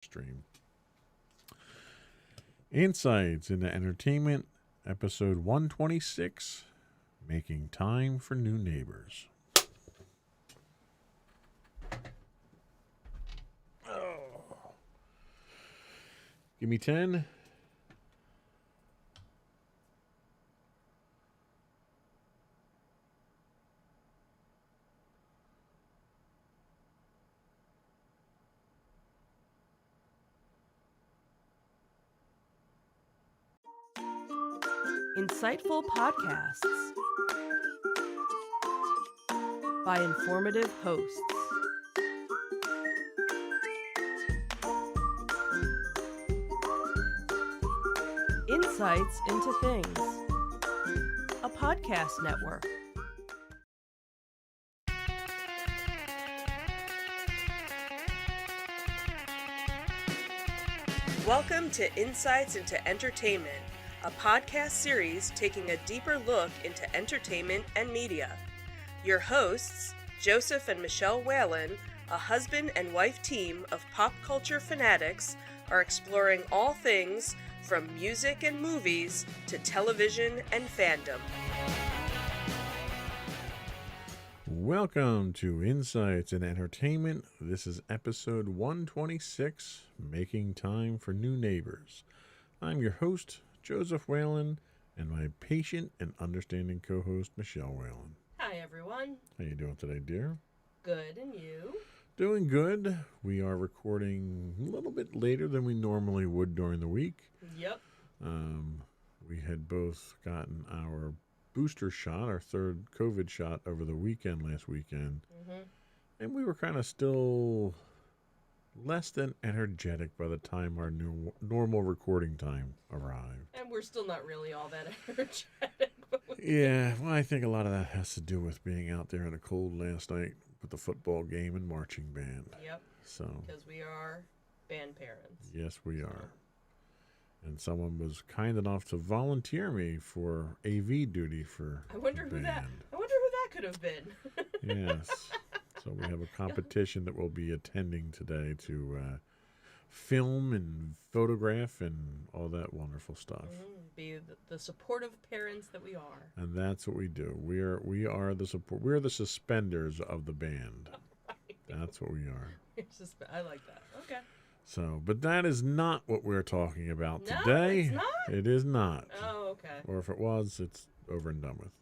Stream. Insights into Entertainment, episode 126, Making Time for New Neighbors. Oh. Give me 10. Insightful podcasts by informative hosts. Insights into Things, a podcast network. Welcome to Insights into Entertainment, a podcast series taking a deeper look into entertainment and media. Your hosts, Joseph and Michelle Whalen, a husband and wife team of pop culture fanatics, are exploring all things from music and movies to television and fandom. Welcome to Insights in Entertainment. This is episode 126, Making Time for New Neighbors. I'm your host, Joseph Whalen, and my patient and understanding co-host, Michelle Whalen. Hi, everyone. How you doing today, dear? Good, and you? Doing good. We are recording a little bit later than we normally would during the week. Yep. We had both gotten our booster shot, our third COVID shot, over the weekend last weekend. And we were kind of still less than energetic by the time our new normal recording time arrived. And we're still not really all that energetic. Yeah, well, I think a lot of that has to do with being out there in the cold last night with the football game and marching band. Yep. So, Because we are band parents. yes, we are. And someone was kind enough to volunteer me for AV duty for I wonder the who band. that could have been. Yes. So we have a competition that we'll be attending today to film and photograph and all that wonderful stuff. Be the supportive parents that we are. And that's what we do. We are the support. We're the suspenders of the band. That's what we are. I like that. Okay. So, but that is not what we're talking about No, today. it's not? It is not. Oh, okay. Or if it was, it's over and done with.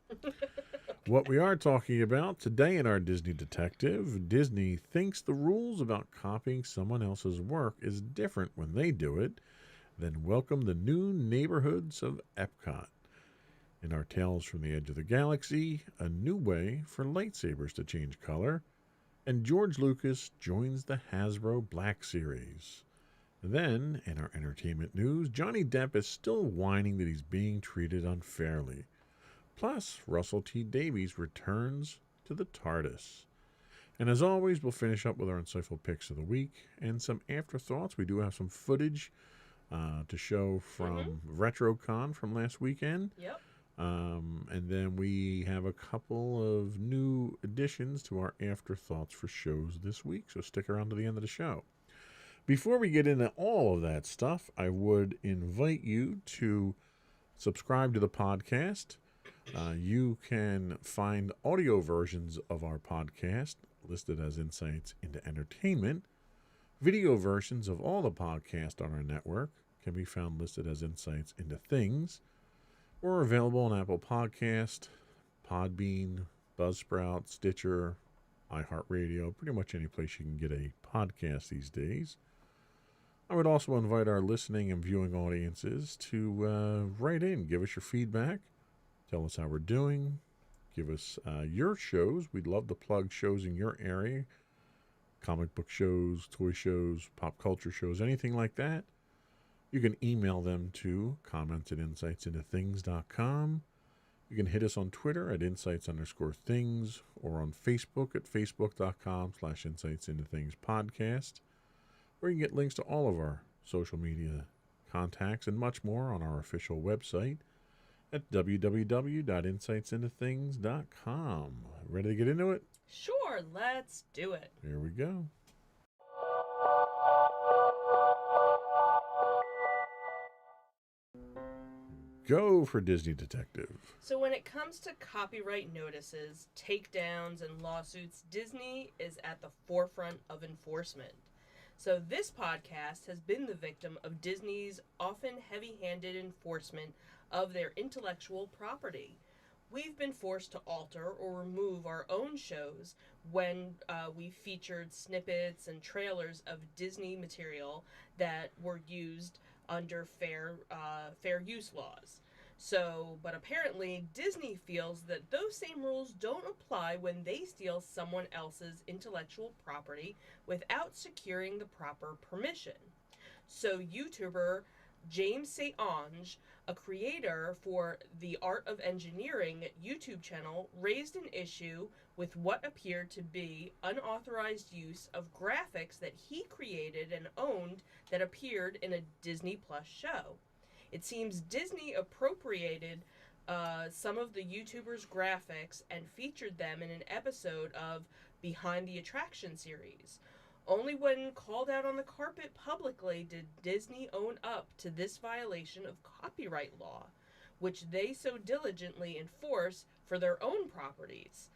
What we are talking about today in our Disney Detective, Disney thinks the rules about copying someone else's work is different when they do it, then welcome the new neighborhoods of Epcot. In our Tales from the Edge of the Galaxy, a new way for lightsabers to change color, and George Lucas joins the Hasbro Black Series. Then, in our entertainment news, Johnny Depp is still whining that he's being treated unfairly. Plus, Russell T. Davies returns to the TARDIS. And as always, we'll finish up with our insightful picks of the week and some afterthoughts. We do have some footage to show from RetroCon from last weekend. Yep. And then we have a couple of new additions to our afterthoughts for shows this week. So stick around to the end of the show. Before we get into all of that stuff, I would invite you to subscribe to the podcast. You can find audio versions of our podcast listed as Insights into Entertainment. Video versions of all the podcasts on our network can be found listed as Insights into Things. We're available on Apple Podcast, Podbean, Buzzsprout, Stitcher, iHeartRadio, pretty much any place you can get a podcast these days. I would also invite our listening and viewing audiences to write in, give us your feedback, tell us how we're doing, give us your shows. We'd love to plug shows in your area, comic book shows, toy shows, pop culture shows, anything like that. You can email them to comments@insightsintothings.com. You can hit us on Twitter at insights_things or on Facebook at facebook.com/insightsintothingspodcast. Or you can get links to all of our social media contacts and much more on our official website at www.insightsintothings.com. Ready to get into it? Sure, let's do it. Here we go. Go for Disney Detective. So when it comes to copyright notices, takedowns, and lawsuits, Disney is at the forefront of enforcement. So this podcast has been the victim of Disney's often heavy-handed enforcement of their intellectual property. We've been forced to alter or remove our own shows when we featured snippets and trailers of Disney material that were used under fair use laws. So, but apparently Disney feels that those same rules don't apply when they steal someone else's intellectual property without securing the proper permission. So, YouTuber James St. Onge, a creator for the Art of Engineering YouTube channel, raised an issue with what appeared to be unauthorized use of graphics that he created and owned that appeared in a Disney Plus show. It seems Disney appropriated some of the YouTuber's graphics and featured them in an episode of Behind the Attraction series. Only when called out on the carpet publicly did Disney own up to this violation of copyright law, which they so diligently enforce for their own properties.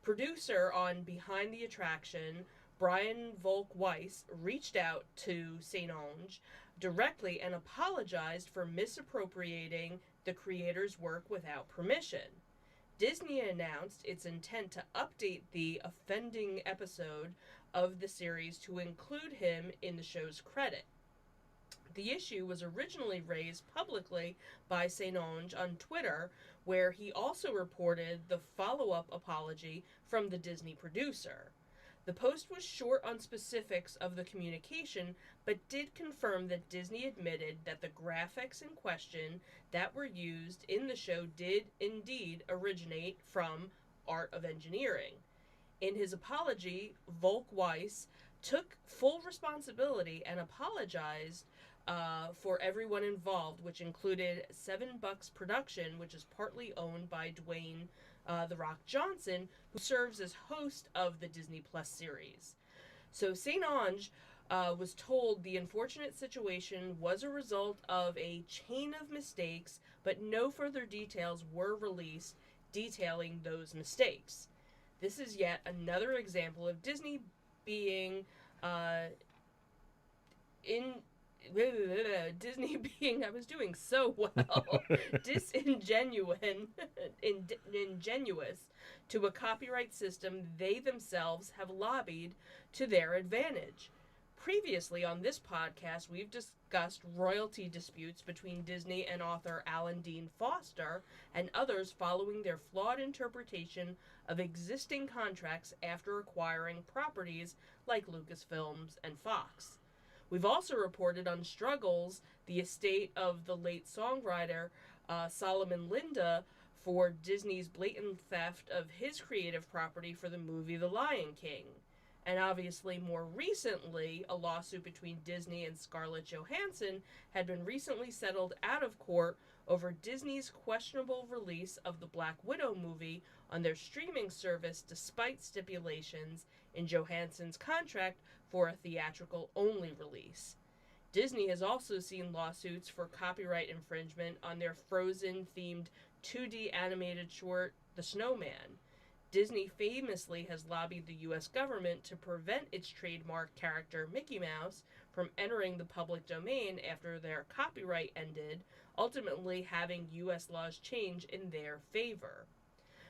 Producer on Behind the Attraction, Brian Volk Weiss, reached out to St. Onge directly and apologized for misappropriating the creator's work without permission. Disney announced its intent to update the offending episode of the series to include him in the show's credit. The issue was originally raised publicly by St. Onge on Twitter, where he also reported the follow-up apology from the Disney producer. The post was short on specifics of the communication, but did confirm that Disney admitted that the graphics in question that were used in the show did indeed originate from Art of Engineering. In his apology, Volk Weiss took full responsibility and apologized for everyone involved, which included Seven Bucks Production, which is partly owned by Dwayne The Rock Johnson, who serves as host of the Disney Plus series. So St. Onge was told the unfortunate situation was a result of a chain of mistakes, but no further details were released detailing those mistakes. This is yet another example of Disney being Disney being, I was doing so well, ingenuous to a copyright system they themselves have lobbied to their advantage. Previously on this podcast, we've discussed royalty disputes between Disney and author Alan Dean Foster and others following their flawed interpretation of existing contracts after acquiring properties like Lucasfilms and Fox. We've also reported on struggles the estate of the late songwriter Solomon Linda for Disney's blatant theft of his creative property for the movie The Lion King. And obviously, more recently, a lawsuit between Disney and Scarlett Johansson had been recently settled out of court over Disney's questionable release of the Black Widow movie on their streaming service despite stipulations in Johansson's contract for a theatrical-only release. Disney has also seen lawsuits for copyright infringement on their Frozen-themed 2D animated short, The Snowman. Disney famously has lobbied the U.S. government to prevent its trademark character Mickey Mouse from entering the public domain after their copyright ended, ultimately having U.S. laws change in their favor.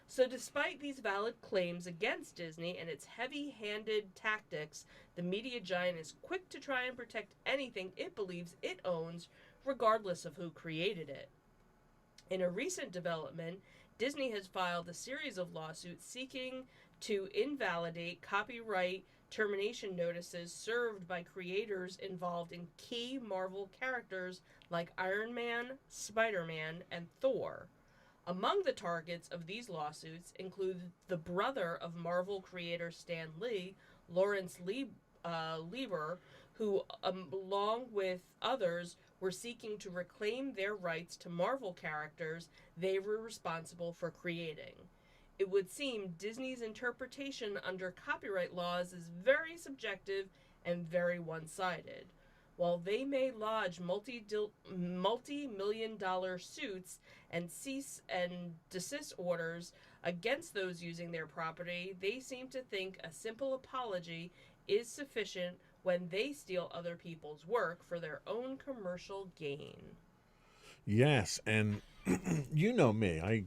So despite these valid claims against Disney and its heavy-handed tactics, the media giant is quick to try and protect anything it believes it owns, regardless of who created it. In a recent development, Disney has filed a series of lawsuits seeking to invalidate copyright termination notices served by creators involved in key Marvel characters like Iron Man, Spider-Man, and Thor. Among the targets of these lawsuits include the brother of Marvel creator Stan Lee, Lawrence Lieber, who, along with others, were seeking to reclaim their rights to Marvel characters they were responsible for creating. It would seem Disney's interpretation under copyright laws is very subjective and very one-sided. while they may lodge multi-million-dollar suits and cease and desist orders against those using their property, they seem to think a simple apology is sufficient when they steal other people's work for their own commercial gain. Yes, and you know me. I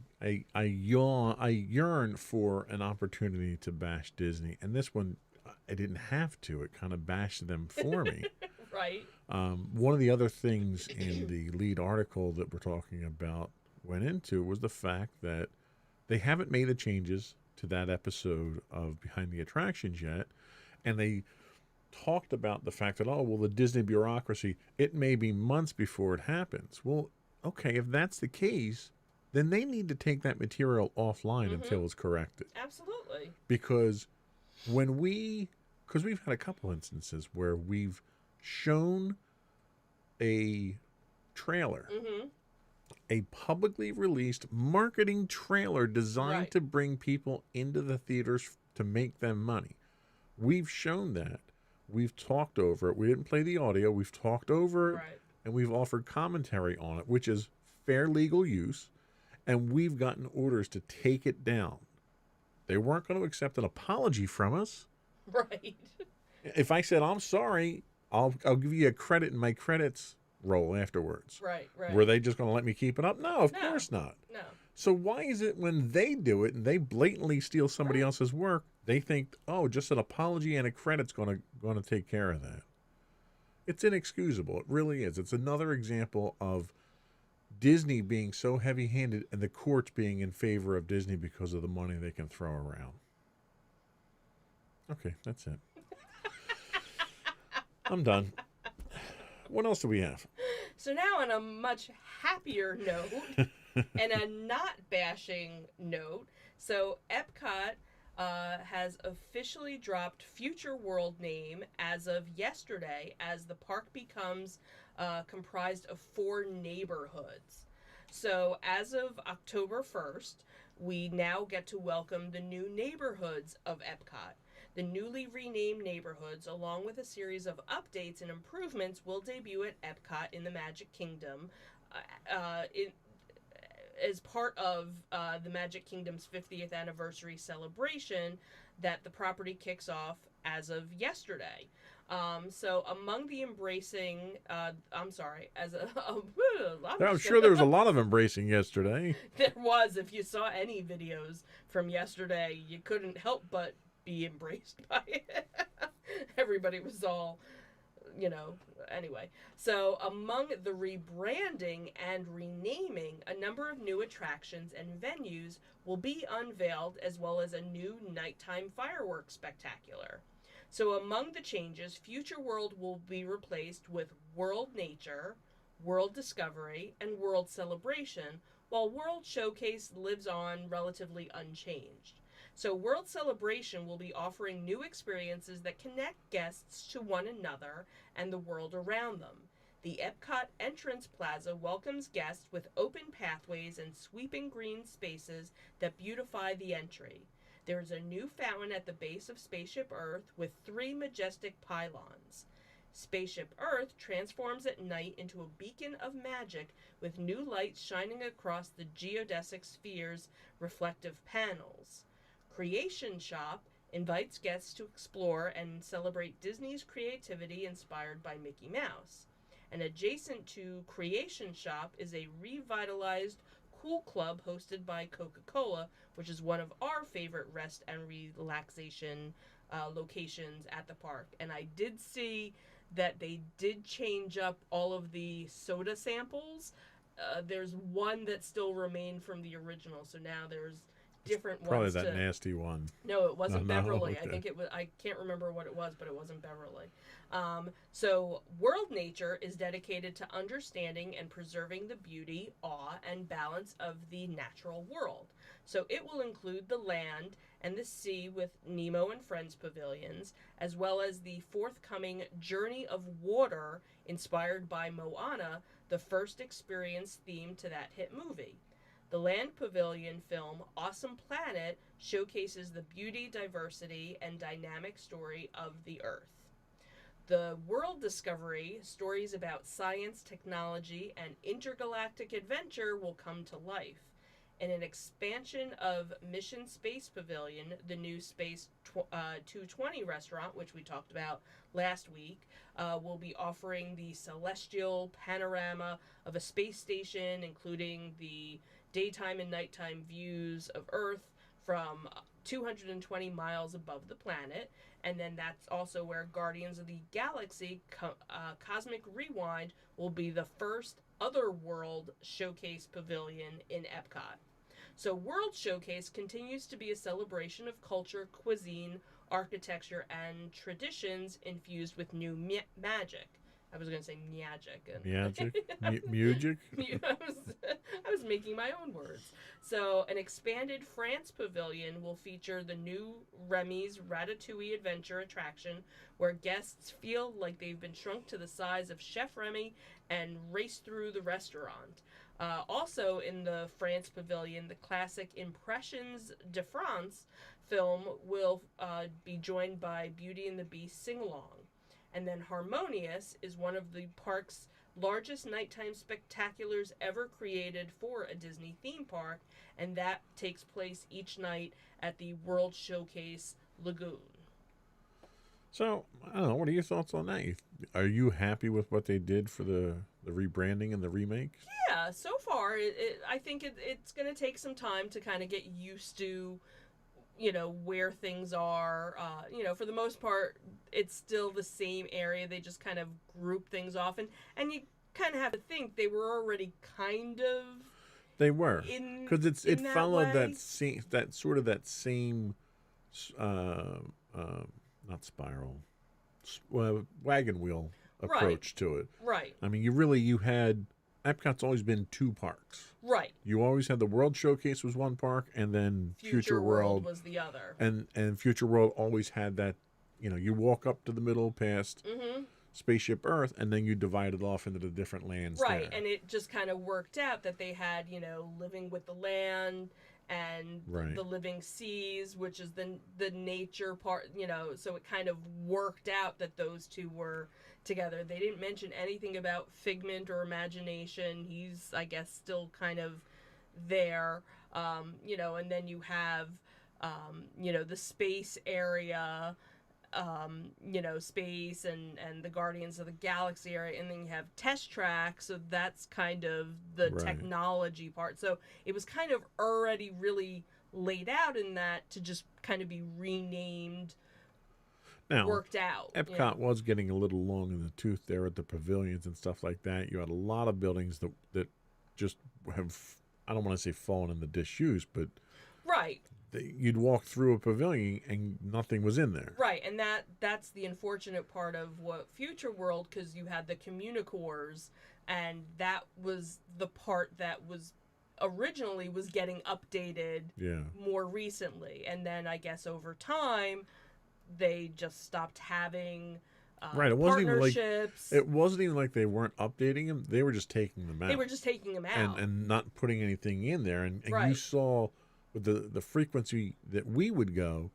yearn for an opportunity to bash Disney, and this one I didn't have to. It kind of bashed them for me. Right? One of the other things in the lead article that we're talking about went into was the fact that they haven't made the changes to that episode of Behind the Attractions yet, and they talked about the fact that, oh, well, the Disney bureaucracy, it may be months before it happens. Well, okay, if that's the case, then they need to take that material offline until it's corrected. Absolutely. Because we've had a couple instances where we've shown a trailer, a publicly released marketing trailer designed Right. to bring people into the theaters to make them money. We've shown that. We've talked over it. We didn't play the audio. We've talked over it, Right. and we've offered commentary on it, which is fair legal use, and we've gotten orders to take it down. They weren't going to accept an apology from us. Right. If I said, I'm sorry, I'll give you a credit in my credits roll afterwards. Right. Right. Were they just going to let me keep it up? No, of No. course not. No. So why is it when they do it and they blatantly steal somebody Right. else's work, they think, oh, just an apology and a credit's going to take care of that? It's inexcusable. It really is. It's another example of Disney being so heavy-handed and the courts being in favor of Disney because of the money they can throw around. Okay, that's it. I'm done. What else do we have? So now on a much happier note and a not bashing note, so Epcot has officially dropped Future World name as of yesterday as the park becomes comprised of 4 neighborhoods. So as of October 1st, we now get to welcome the new neighborhoods of Epcot. The newly renamed neighborhoods, along with a series of updates and improvements, will debut at Epcot in the Magic Kingdom as part of the Magic Kingdom's 50th anniversary celebration that the property kicks off as of yesterday. So among the embracing, I'm sure there was a lot of embracing yesterday. There was. If you saw any videos from yesterday, you couldn't help but be embraced by it. Everybody was all, anyway. So among the rebranding and renaming, a number of new attractions and venues will be unveiled, as well as a new nighttime fireworks spectacular. So among the changes, Future World will be replaced with World Nature, World Discovery, and World Celebration, while World Showcase lives on relatively unchanged. So World Celebration will be offering new experiences that connect guests to one another and the world around them. The Epcot Entrance Plaza welcomes guests with open pathways and sweeping green spaces that beautify the entry. There is a new fountain at the base of Spaceship Earth with 3 majestic pylons. Spaceship Earth transforms at night into a beacon of magic with new lights shining across the geodesic sphere's reflective panels. Creation Shop invites guests to explore and celebrate Disney's creativity inspired by Mickey Mouse. And adjacent to Creation Shop is a revitalized Cool Club hosted by Coca-Cola, which is one of our favorite rest and relaxation locations at the park. And I did see that they did change up all of the soda samples. There's one that still remained from the original, so now there's different Probably ones. that nasty one. No, it wasn't No, Beverly. okay. I think it was. I can't remember what it was, but it wasn't Beverly. So World Nature is dedicated to understanding and preserving the beauty, awe, and balance of the natural world. So it will include the land and the sea with Nemo and Friends pavilions, as well as the forthcoming Journey of Water inspired by Moana, the first experience theme to that hit movie. The Land Pavilion film Awesome Planet showcases the beauty, diversity, and dynamic story of the Earth. The World Discovery, stories about science, technology, and intergalactic adventure will come to life. In an expansion of Mission Space Pavilion, the new Space 220 restaurant, which we talked about last week, will be offering the celestial panorama of a space station, including the daytime and nighttime views of Earth from 220 miles above the planet. And then that's also where Guardians of the Galaxy Cosmic Rewind will be the first Otherworld Showcase Pavilion in Epcot. So World Showcase continues to be a celebration of culture, cuisine, architecture, and traditions infused with new magic. I was going to say magic. Magic? Music? I was making my own words. So, an expanded France pavilion will feature the new Remy's Ratatouille Adventure attraction, where guests feel like they've been shrunk to the size of Chef Remy and race through the restaurant. Also, in the France pavilion, the classic Impressions de France film will be joined by Beauty and the Beast sing-along. And then Harmonious is one of the park's largest nighttime spectaculars ever created for a Disney theme park, and that takes place each night at the World Showcase Lagoon. So, I don't know, what are your thoughts on that? Are you happy with what they did for the rebranding and the remake? Yeah, so far, I think it's going to take some time to kind of get used to, where things are. For the most part, it's still the same area. They just kind of group things off. And you kind of have to think they were already kind of... They were. Because it followed that same, not spiral, wagon wheel approach to it. Right. I mean, you had... Epcot's always been two parks. Right. You always had the World Showcase was one park, and then Future World was the other. And Future World always had that, you walk up to the middle past Spaceship Earth, and then you divide it off into the different lands. Right, there. And it just kind of worked out that they had, Living with the Land and the Living Seas, which is the nature part, so it kind of worked out that those two were together. They didn't mention anything about Figment or Imagination. He's, I guess, still kind of there, and then you have, the space area, space and the Guardians of the Galaxy area, and then you have Test Track, so that's kind of the technology part. So it was kind of already really laid out in that to just kind of be renamed. Now, worked out. Epcot was getting a little long in the tooth there at the pavilions and stuff like that. You had a lot of buildings that just have, I don't want to say fallen in the disuse, but you'd walk through a pavilion and nothing was in there. Right, and that's the unfortunate part of what Future World, because you had the Communicores, and that was the part that was originally was getting updated more recently, and then I guess over time they just stopped having it wasn't partnerships. It wasn't even like they weren't updating them; they were just taking them out. They were just taking them out and not putting anything in there. And you saw with the frequency that we would go,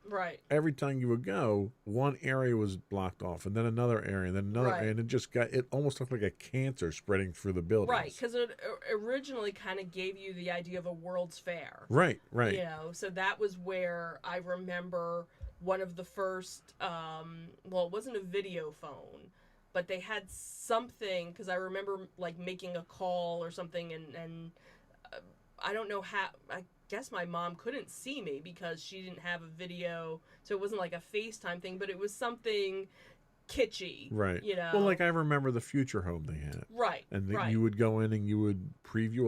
every time you would go, one area was blocked off, and then another area, and then another area, and it almost looked like a cancer spreading through the buildings. Right, because it originally kind of gave you the idea of a World's Fair. Right. So that was where I remember one of the first, it wasn't a video phone, but they had something, because I remember like making a call or something, and I don't know how, I guess my mom couldn't see me because she didn't have a video, so it wasn't like a FaceTime thing, but it was something kitschy. Right. Well, like I remember the Future Home they had. Right. And you would go in and you would preview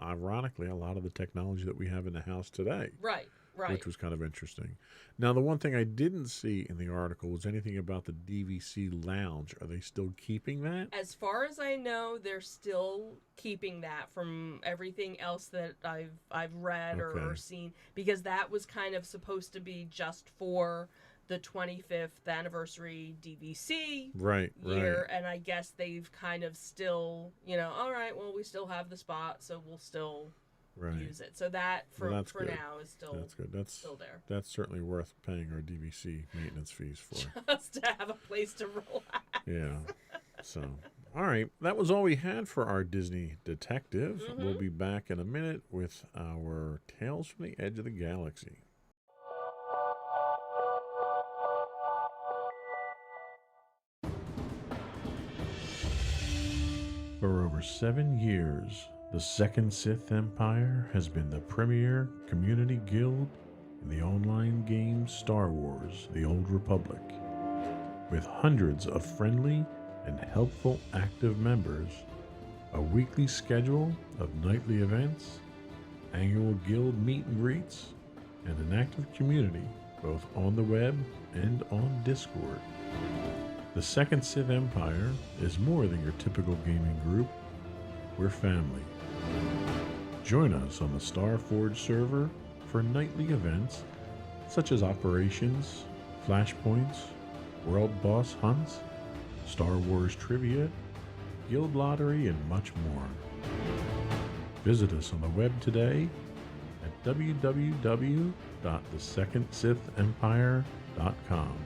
ironically, a lot of the technology that we have in the house today. Right. Which was kind of interesting. Now, the one thing I didn't see in the article was anything about the DVC Lounge. Are they still keeping that? As far as I know, they're still keeping that from everything else that I've read or seen, because that was kind of supposed to be just for the 25th anniversary DVC year, and I guess they've kind of still, all right, well, we still have the spot, so we'll still Right. use it. So that for Well, that's for good. now is still That's good. That's still there. That's certainly worth paying our DVC maintenance fees for. Just to have a place to relax. Yeah. So, all right. That was all we had for our Disney detective. Mm-hmm. We'll be back in a minute with our Tales from the Edge of the Galaxy. For over 7 years, the Second Sith Empire has been the premier community guild in the online game Star Wars: The Old Republic. With hundreds of friendly and helpful active members, a weekly schedule of nightly events, annual guild meet and greets, and an active community both on the web and on Discord. The Second Sith Empire is more than your typical gaming group. We're family. Join us on the Starforge server for nightly events such as operations, flashpoints, world boss hunts, Star Wars trivia, guild lottery, and much more. Visit us on the web today at www.thesecondsithempire.com.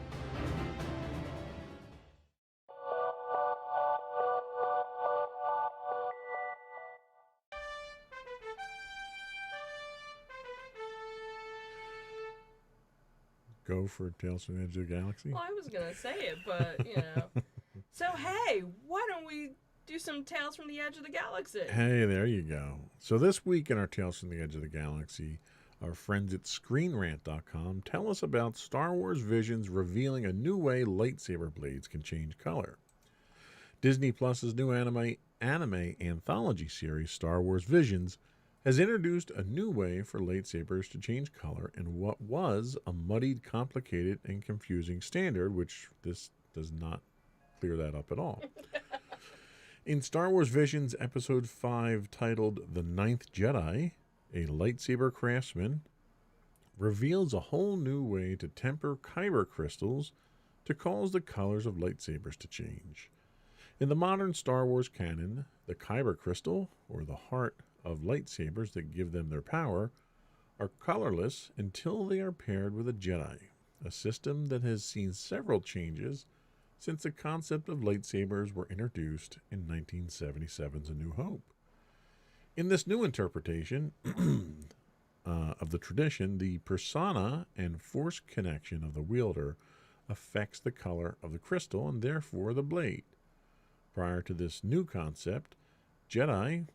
Go for Tales from the Edge of the Galaxy? Well, I was gonna say it, but you know. So hey, why don't we do some Tales from the Edge of the Galaxy? Hey, there you go. So this week in our Tales from the Edge of the Galaxy, our friends at ScreenRant.com tell us about Star Wars Visions revealing a new way lightsaber blades can change color. Disney Plus's new anime anthology series, Star Wars Visions, has introduced a new way for lightsabers to change color in what was a muddied, complicated, and confusing standard, which this does not clear that up at all. In Star Wars Visions Episode 5, titled The Ninth Jedi, a lightsaber craftsman reveals a whole new way to temper kyber crystals to cause the colors of lightsabers to change. In the modern Star Wars canon, the kyber crystal, or the heart of lightsabers that give them their power, are colorless until they are paired with a Jedi, a system that has seen several changes since the concept of lightsabers were introduced in 1977's A New Hope. In this new interpretation of the tradition, the persona and force connection of the wielder affects the color of the crystal and therefore the blade. Prior to this new concept, Jedi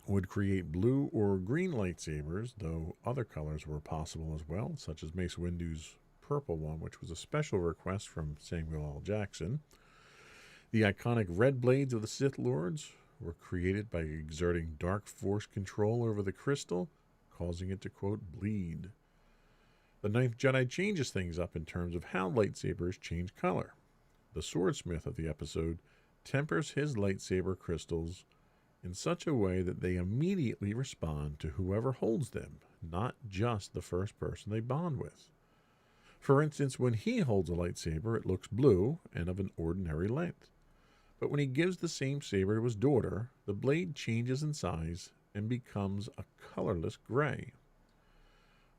would create blue or green lightsabers, though other colors were possible as well, such as Mace Windu's purple one, which was a special request from Samuel L. Jackson. The iconic red blades of the Sith Lords were created by exerting dark force control over the crystal, causing it to, quote, bleed. The Ninth Jedi changes things up in terms of how lightsabers change color. The swordsmith of the episode tempers his lightsaber crystals in such a way that they immediately respond to whoever holds them, not just the first person they bond with. For instance, when he holds a lightsaber, it looks blue and of an ordinary length. But when he gives the same saber to his daughter, the blade changes in size and becomes a colorless gray.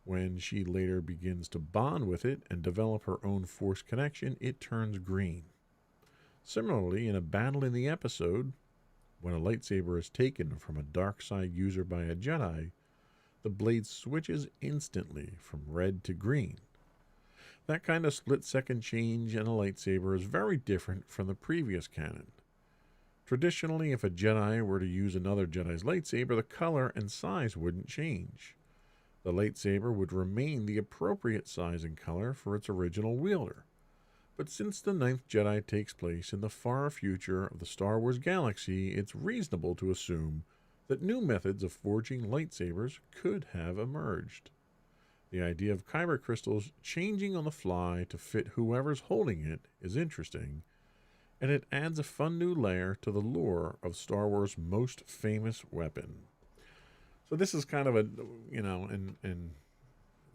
When she later begins to bond with it and develop her own force connection, it turns green. Similarly, in a battle in the episode, when a lightsaber is taken from a dark side user by a Jedi, the blade switches instantly from red to green. That kind of split-second change in a lightsaber is very different from the previous canon. Traditionally, if a Jedi were to use another Jedi's lightsaber, the color and size wouldn't change. The lightsaber would remain the appropriate size and color for its original wielder. But since the Ninth Jedi takes place in the far future of the Star Wars galaxy, it's reasonable to assume that new methods of forging lightsabers could have emerged. The idea of kyber crystals changing on the fly to fit whoever's holding it is interesting, and it adds a fun new layer to the lore of Star Wars' most famous weapon. So this is kind of a, and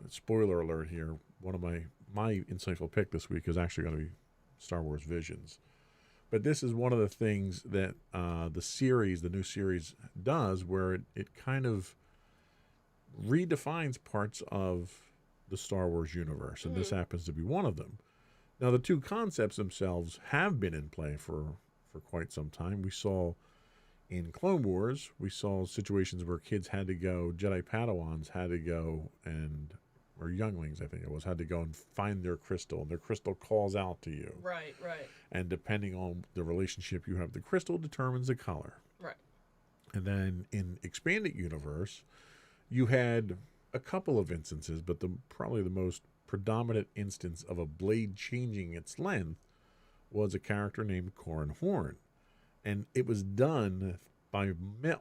spoiler alert here, one of my insightful pick this week is actually going to be Star Wars Visions. But this is one of the things that the new series does, where it kind of redefines parts of the Star Wars universe, and this Mhm. happens to be one of them. Now, the two concepts themselves have been in play for quite some time. We saw in Clone Wars, we saw situations where kids had to go, Jedi Padawans had to go or younglings, I think it was, had to go and find their crystal, and their crystal calls out to you. Right, right, And depending on the relationship you have, the crystal determines the color. right. And then in Expanded Universe, you had a couple of instances, but probably the most predominant instance of a blade changing its length was a character named Corran Horn. And it was done by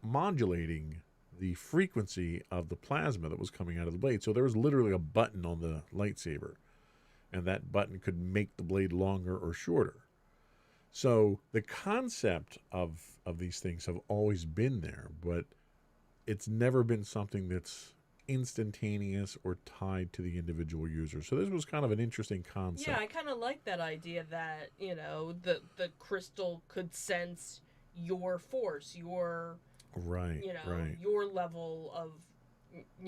modulating the frequency of the plasma that was coming out of the blade. So there was literally a button on the lightsaber, and that button could make the blade longer or shorter. So the concept of these things have always been there, but it's never been something that's instantaneous or tied to the individual user. So this was kind of an interesting concept. Yeah, I kind of like that idea that, the crystal could sense your force, your, Right, right. your level of,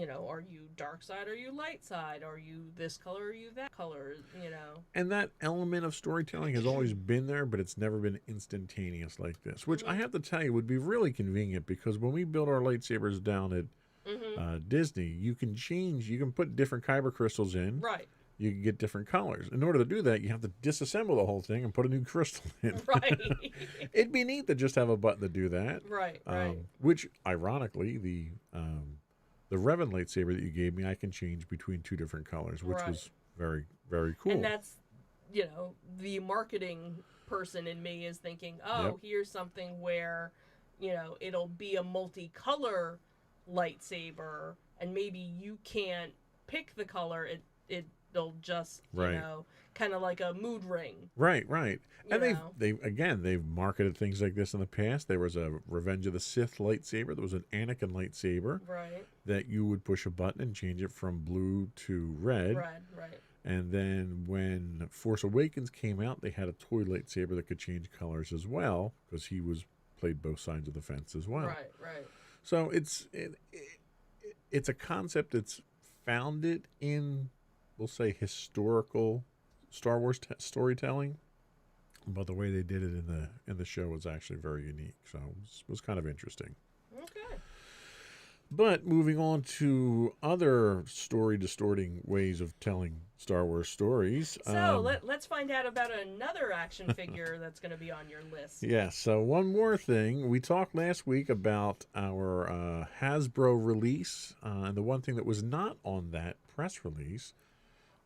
are you dark side, are you light side, are you this color, are you that color. And that element of storytelling has always been there, but it's never been instantaneous like this, which I have to tell you would be really convenient, because when we build our lightsabers down at Disney, you can put different kyber crystals in. Right, You can get different colors. In order to do that, you have to disassemble the whole thing and put a new crystal in. right, It'd be neat to just have a button to do that. right, right. Which, ironically, the Revan lightsaber that you gave me, I can change between two different colors, which Right. was very, very cool. And that's, the marketing person in me is thinking, oh, Yep. here's something where, it'll be a multicolor lightsaber, and maybe you can't pick the color. It'll just, Right. kind of like a mood ring. Right, right. And You know. they've marketed things like this in the past. There was a Revenge of the Sith lightsaber. There was an Anakin lightsaber Right, that you would push a button and change it from blue to red. right. And then when Force Awakens came out, they had a toy lightsaber that could change colors as well, because he played both sides of the fence as well. Right. So it's a concept that's founded in, we'll say, historical Star Wars storytelling, but the way they did it in the show was actually very unique. So it was kind of interesting. Okay. But moving on to other story distorting ways of telling Star Wars stories. So let's find out about another action figure that's going to be on your list. Yeah, so one more thing. We talked last week about our Hasbro release, and the one thing that was not on that press release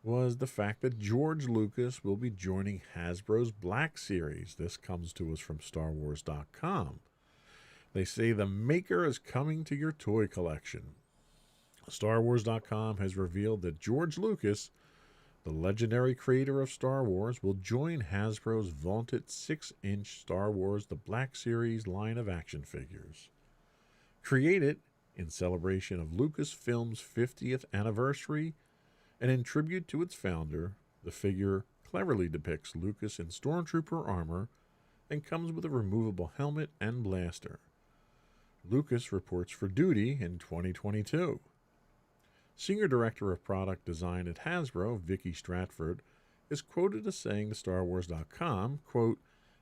was the fact that George Lucas will be joining Hasbro's Black Series. This comes to us from StarWars.com. They say the maker is coming to your toy collection. StarWars.com has revealed that George Lucas, the legendary creator of Star Wars, will join Hasbro's vaunted 6-inch Star Wars The Black Series line of action figures. Created in celebration of Lucasfilm's 50th anniversary and in tribute to its founder, the figure cleverly depicts Lucas in stormtrooper armor and comes with a removable helmet and blaster. Lucas reports for duty in 2022. Senior Director of Product Design at Hasbro, Vicky Stratford, is quoted as saying to StarWars.com, quote,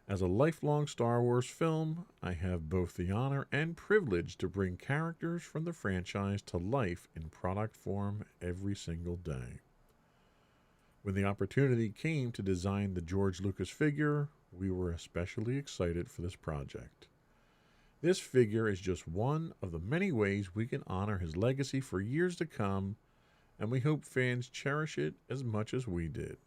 "As a lifelong Star Wars film, I have both the honor and privilege to bring characters from the franchise to life in product form every single day. When the opportunity came to design the George Lucas figure, we were especially excited for this project. This figure is just one of the many ways we can honor his legacy for years to come, and we hope fans cherish it as much as we did.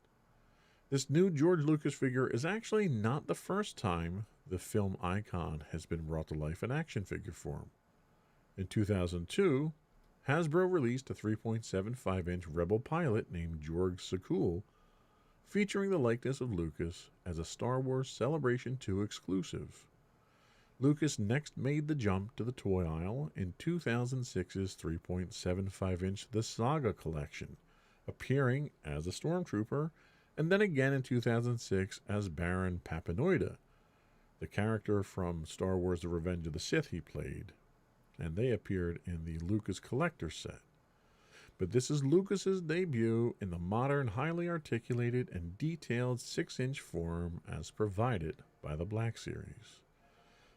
This new George Lucas figure is actually not the first time the film icon has been brought to life in action figure form. In 2002, Hasbro released a 3.75-inch Rebel pilot named Jorg Sakul, featuring the likeness of Lucas as a Star Wars Celebration 2 exclusive. Lucas next made the jump to the toy aisle in 2006's 3.75-inch The Saga Collection, appearing as a stormtrooper, and then again in 2006 as Baron Papanoida, the character from Star Wars The Revenge of the Sith he played, and they appeared in the Lucas Collector set. but this is Lucas's debut in the modern, highly articulated, and detailed 6-inch form as provided by the Black Series.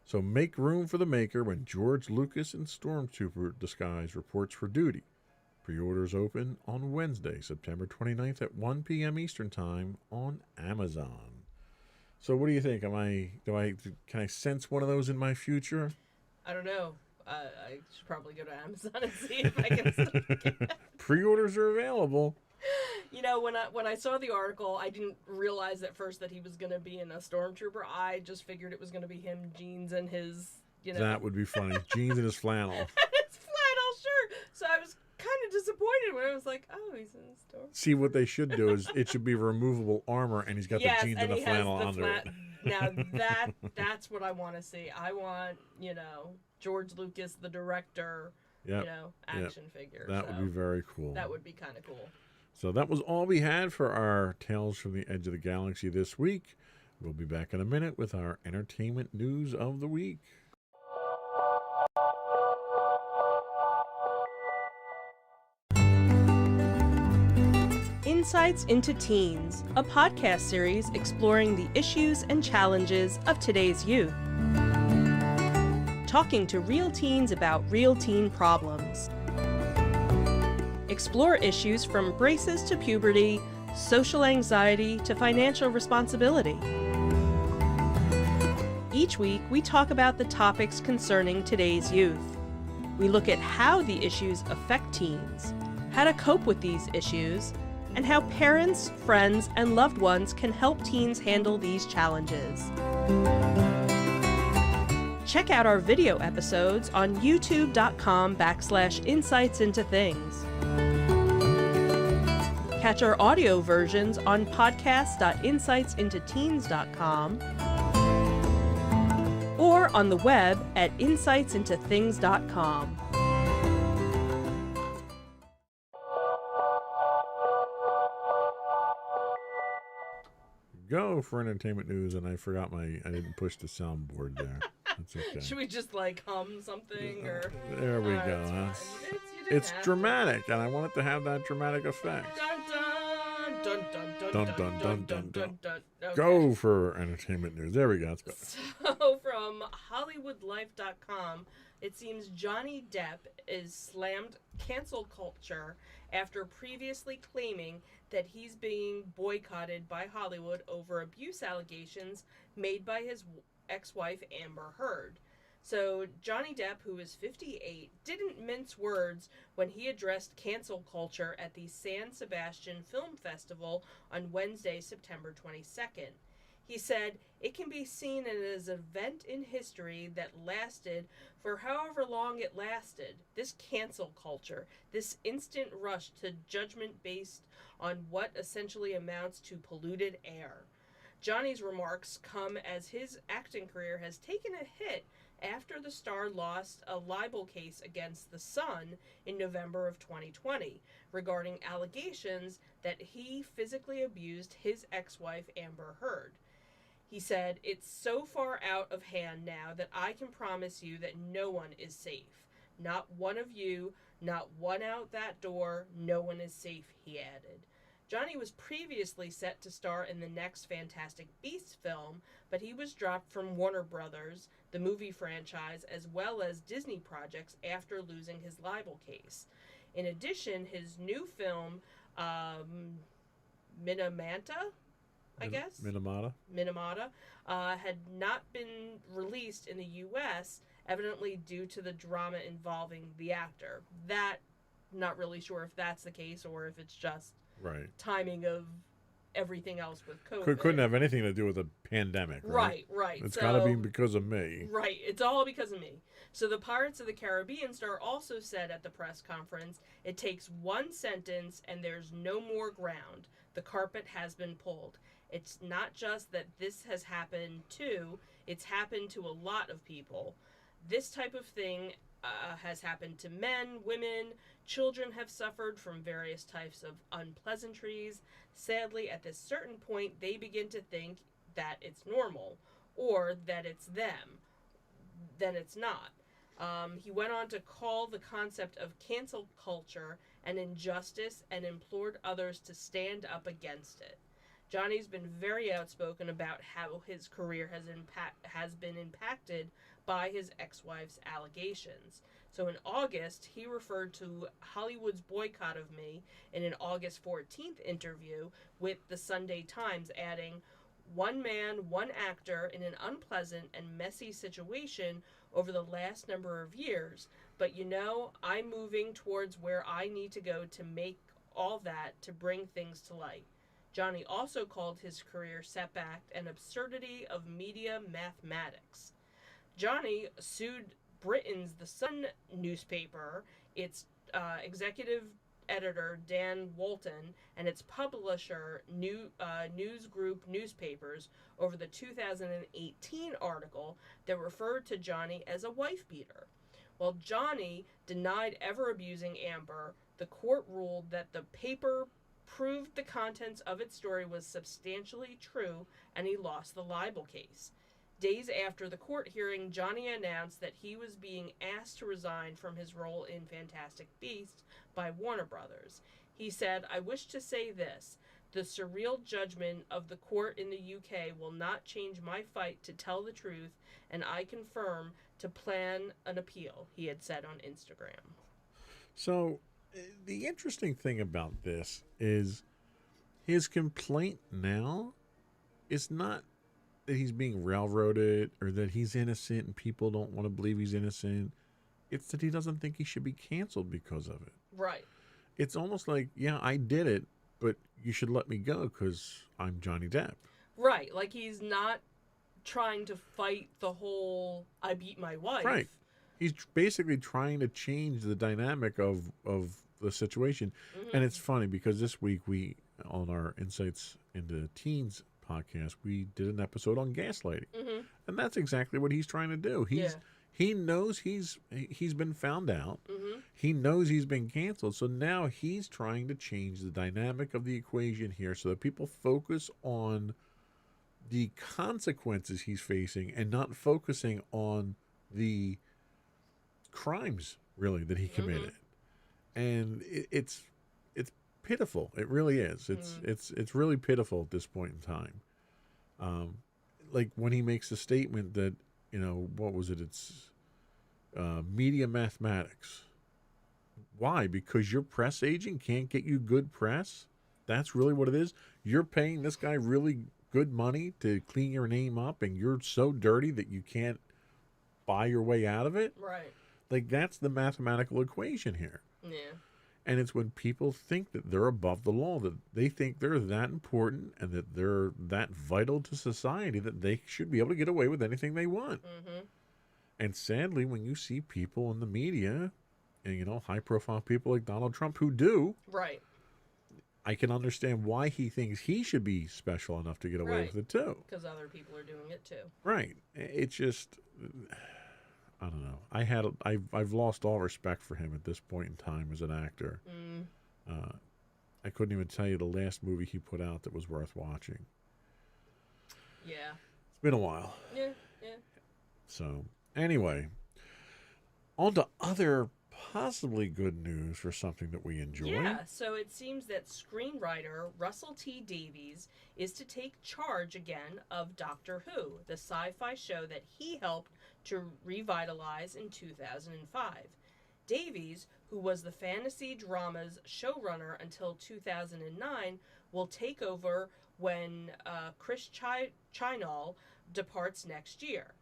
So make room for the maker when George Lucas in Stormtrooper disguise reports for duty. Pre-orders open on Wednesday, September 29th at 1 p.m. Eastern Time on Amazon. So what do you think? Can I sense one of those in my future? I don't know. I should probably go to Amazon and see if I can still get it. Pre-orders are available. You know, when I saw the article, I didn't realize at first that he was going to be in a Stormtrooper. I just figured it was going to be him, jeans, and his, That would be funny. Jeans and his flannel. his flannel shirt. So I was kind of disappointed when I was like, oh, he's in a Stormtrooper. See, what they should do is it should be removable armor, and he's got the jeans and the flannel under it. Now that's what I want to see. I want, George Lucas, the director, action figure. That would be very cool. That would be kind of cool. So that was all we had for our Tales from the Edge of the Galaxy this week. We'll be back in a minute with our entertainment news of the week. Insights into Teens, a podcast series exploring the issues and challenges of today's youth. Talking to real teens about real teen problems. Explore issues from braces to puberty, social anxiety to financial responsibility. Each week, we talk about the topics concerning today's youth. We look at how the issues affect teens, how to cope with these issues, and how parents, friends, and loved ones can help teens handle these challenges. Check out our video episodes on youtube.com/insightsintothings. Catch our audio versions on podcast.insightsintoteens.com or on the web at insightsintothings.com. Go for entertainment news, and I forgot I didn't push the soundboard there. That's okay. Should we just hum something or? There we go. Huh? It's dramatic, and I want it to have that dramatic effect. Dun dun dun dun dun dun dun dun dun. Okay. Go for entertainment news. There we go. That's better. So from HollywoodLife.com, it seems Johnny Depp is slammed cancel culture after previously claiming that he's being boycotted by Hollywood over abuse allegations made by his ex-wife Amber Heard. So Johnny Depp, who is 58, didn't mince words when he addressed cancel culture at the San Sebastian Film Festival on Wednesday, September 22nd. He said, "It can be seen as an event in history that lasted for however long it lasted. This cancel culture, this instant rush to judgment based on what essentially amounts to polluted air." Johnny's remarks come as his acting career has taken a hit after the star lost a libel case against The Sun in November of 2020 regarding allegations that he physically abused his ex-wife Amber Heard. He said, "It's so far out of hand now that I can promise you that no one is safe. Not one of you, not one out that door, no one is safe," he added. Johnny was previously set to star in the next Fantastic Beasts film, but he was dropped from Warner Brothers, the movie franchise, as well as Disney projects after losing his libel case. In addition, his new film, Minamata, Minamata, had not been released in the U.S., evidently due to the drama involving the actor. Not really sure if that's the case or if it's just timing of everything else with COVID. Couldn't have anything to do with the pandemic, right? Right. It's got to be because of me. Right, it's all because of me. So the Pirates of the Caribbean star also said at the press conference, "It takes one sentence and there's no more ground. The carpet has been pulled. It's not just that this has happened to, it's happened to a lot of people. This type of thing has happened to men, women, children have suffered from various types of unpleasantries. Sadly, at this certain point, they begin to think that it's normal, or that it's them. Then it's not. He went on to call the concept of cancel culture an injustice and implored others to stand up against it. Johnny's been very outspoken about how his career has been impacted by his ex-wife's allegations. So in August, he referred to Hollywood's boycott of me in an August 14th interview with the Sunday Times, adding, "One man, one actor in an unpleasant and messy situation over the last number of years, but I'm moving towards where I need to go to make all that to bring things to light." Johnny also called his career setback an absurdity of media mathematics. Johnny sued Britain's The Sun newspaper, its executive editor Dan Walton, and its publisher News Group Newspapers over the 2018 article that referred to Johnny as a wife beater. While Johnny denied ever abusing Amber, the court ruled that the paper proved the contents of its story was substantially true, and he lost the libel case. Days after the court hearing, Johnny announced that he was being asked to resign from his role in Fantastic Beasts by Warner Brothers. He said, "I wish to say this. The surreal judgment of the court in the UK will not change my fight to tell the truth, and I confirm to plan an appeal," he had said on Instagram. So, the interesting thing about this is his complaint now is not that he's being railroaded or that he's innocent and people don't want to believe he's innocent. It's that he doesn't think he should be canceled because of it. Right. It's almost like, yeah, I did it, but you should let me go because I'm Johnny Depp. Right. Like he's not trying to fight the whole "I beat my wife." Right. He's basically trying to change the dynamic of the situation. Mm-hmm. And it's funny because this week we, on our Insights into Teens podcast, we did an episode on gaslighting. Mm-hmm. And that's exactly what he's trying to do. He knows he's been found out. Mm-hmm. He knows he's been canceled. So now he's trying to change the dynamic of the equation here so that people focus on the consequences he's facing and not focusing on the crimes really that he committed. And it's pitiful. It really is. It's really pitiful at this point in time. Like when he makes the statement that, what was it? It's media mathematics. Why? Because your press agent can't get you good press? That's really what it is? You're paying this guy really good money to clean your name up and you're so dirty that you can't buy your way out of it? Right. Like, that's the mathematical equation here. Yeah. And it's when people think that they're above the law, that they think they're that important and that they're that vital to society that they should be able to get away with anything they want. Mm-hmm. And sadly, when you see people in the media and, high-profile people like Donald Trump who do, right, I can understand why he thinks he should be special enough to get away with it, too. Because other people are doing it, too. Right. It's just... I don't know. I've lost all respect for him at this point in time as an actor. I couldn't even tell you the last movie he put out that was worth watching. Yeah. It's been a while. Yeah. So, anyway, on to other possibly good news for something that we enjoy. Yeah, so it seems that screenwriter Russell T Davies is to take charge again of Doctor Who, the sci-fi show that he helped to revitalize in 2005. Davies, who was the fantasy drama's showrunner until 2009, will take over when Chris Chibnall departs next year.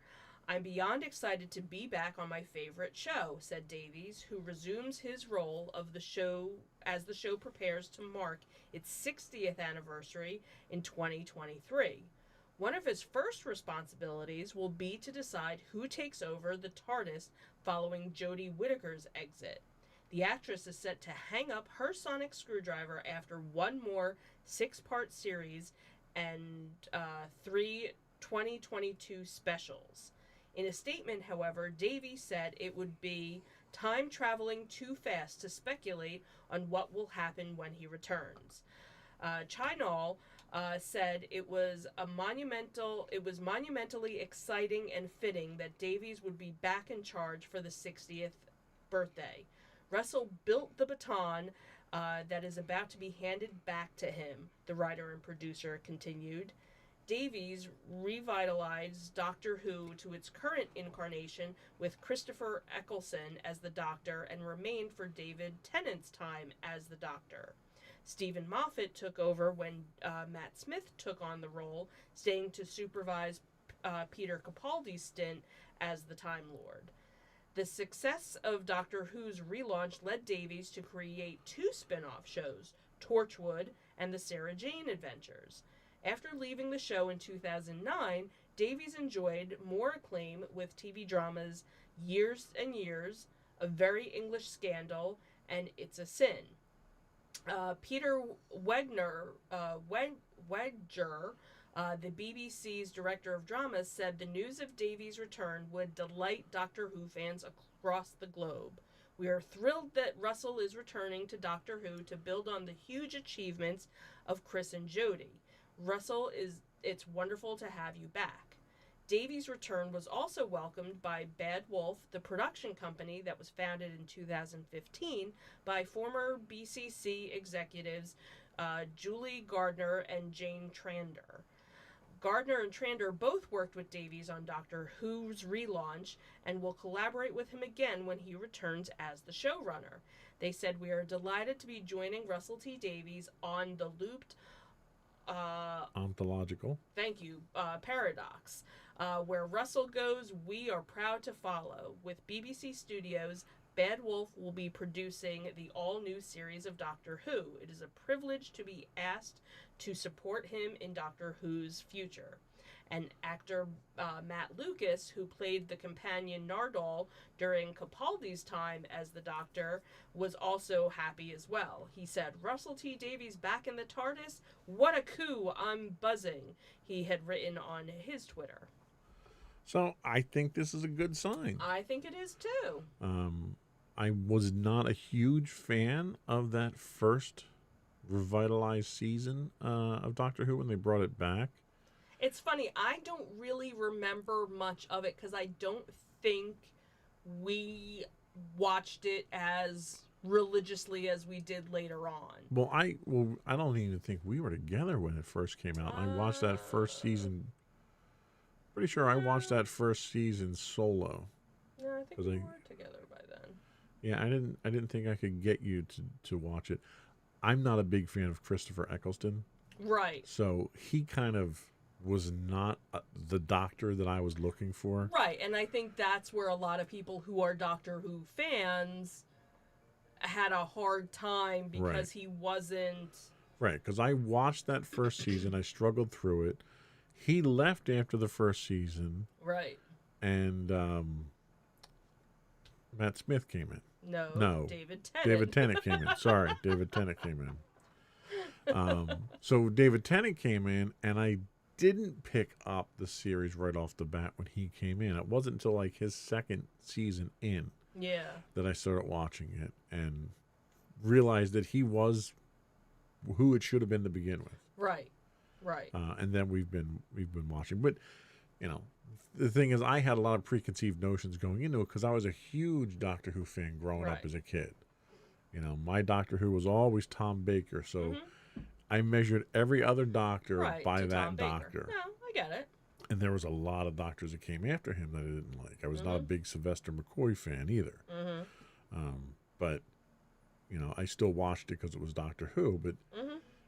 "I'm beyond excited to be back on my favorite show," said Davies, who resumes his role of the show as the show prepares to mark its 60th anniversary in 2023. One of his first responsibilities will be to decide who takes over the TARDIS following Jodie Whittaker's exit. The actress is set to hang up her sonic screwdriver after one more 6-part series and 3 2022 specials. In a statement, however, Davies said it would be time traveling too fast to speculate on what will happen when he returns. Chibnall said it was monumentally exciting and fitting that Davies would be back in charge for the 60th birthday. Russell built the baton that is about to be handed back to him, the writer and producer continued. Davies revitalized Doctor Who to its current incarnation with Christopher Eccleston as the Doctor and remained for David Tennant's time as the Doctor. Stephen Moffat took over when Matt Smith took on the role, staying to supervise Peter Capaldi's stint as the Time Lord. The success of Doctor Who's relaunch led Davies to create 2 spin-off shows, Torchwood and The Sarah Jane Adventures. After leaving the show in 2009, Davies enjoyed more acclaim with TV dramas Years and Years, A Very English Scandal, and It's a Sin. Peter Wedger, the BBC's director of dramas, said the news of Davies' return would delight Doctor Who fans across the globe. We are thrilled that Russell is returning to Doctor Who to build on the huge achievements of Chris and Jodie. Russell, it's wonderful to have you back. Davies' return was also welcomed by Bad Wolf, the production company that was founded in 2015 by former BCC executives Julie Gardner and Jane Trander. Gardner and Trander both worked with Davies on Doctor Who's relaunch and will collaborate with him again when he returns as the showrunner. They said, "We are delighted to be joining Russell T Davies on the looped ontological. Thank you. Paradox. Where Russell goes, we are proud to follow. With BBC Studios, Bad Wolf will be producing the all-new series of Doctor Who. It is a privilege to be asked to support him in Doctor Who's future." And actor Matt Lucas, who played the companion Nardole during Capaldi's time as the Doctor, was also happy as well. He said, "Russell T Davies back in the TARDIS? What a coup! I'm buzzing," he had written on his Twitter. So I think this is a good sign. I think it is too. I was not a huge fan of that first revitalized season of Doctor Who when they brought it back. It's funny, I don't really remember much of it because I don't think we watched it as religiously as we did later on. Well, I don't even think we were together when it first came out. I watched that first season. Pretty sure I watched that first season solo. No, I think we were together by then. Yeah, I didn't think I could get you to watch it. I'm not a big fan of Christopher Eccleston. Right. So he kind of was not the Doctor that I was looking for. Right, and I think that's where a lot of people who are Doctor Who fans had a hard time because he wasn't... Right, because I watched that first season. I struggled through it. He left after the first season. Right. And Matt Smith came in. No. David Tennant. David Tennant came in. Sorry, David Tennant came in. So David Tennant came in, and I didn't pick up the series right off the bat when he came in. It wasn't until like his second season in that I started watching it and realized that he was who it should have been to begin with. Right. And then we've been watching. But, you know, the thing is, I had a lot of preconceived notions going into it because I was a huge Doctor Who fan growing up as a kid. You know, my Doctor Who was always Tom Baker, so I measured every other Doctor by that Doctor. No, I get it. And there was a lot of Doctors that came after him that I didn't like. I was not a big Sylvester McCoy fan either. But, you know, I still watched it because it was Doctor Who. But